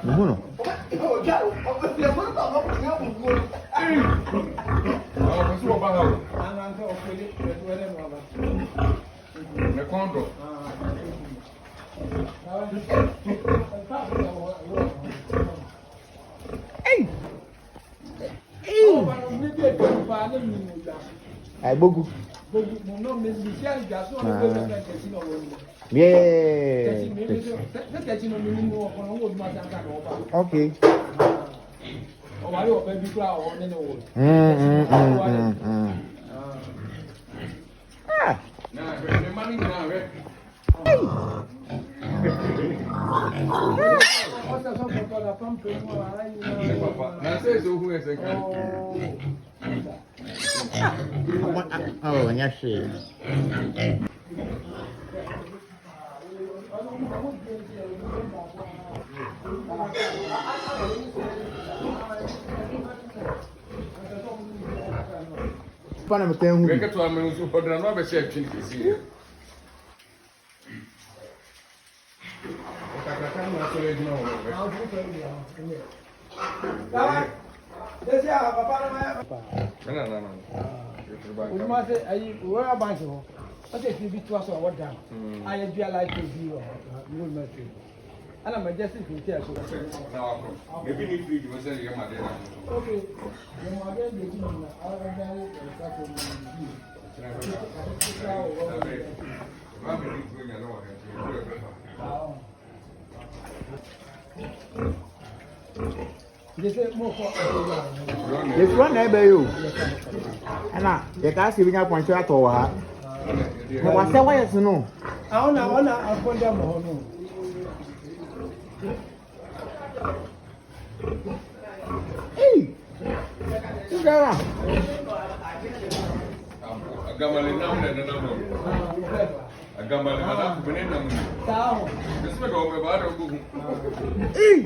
Muno. Hey. Ay bogu. Yeah. Okay. Ah. Oh, nyashi. Pana me tem que tu ame so podra no be se twin kisi Ana majesty fi ti aso. Maybe need free you say you ma dey na. Okay. You ma dey dey na. Ara na e ta ko ni. Ma me ni free ya no wa dey. Yes, one neighbor you. Ana, ye ka si binya poncho ato wa ha. Na wa se wa yes no. Ona aponda mo no. Hey. Sigara. Agamale na mo na na mo. Agamale na ku bene na mo. Tao. Esse me go me ba do bu. Hey.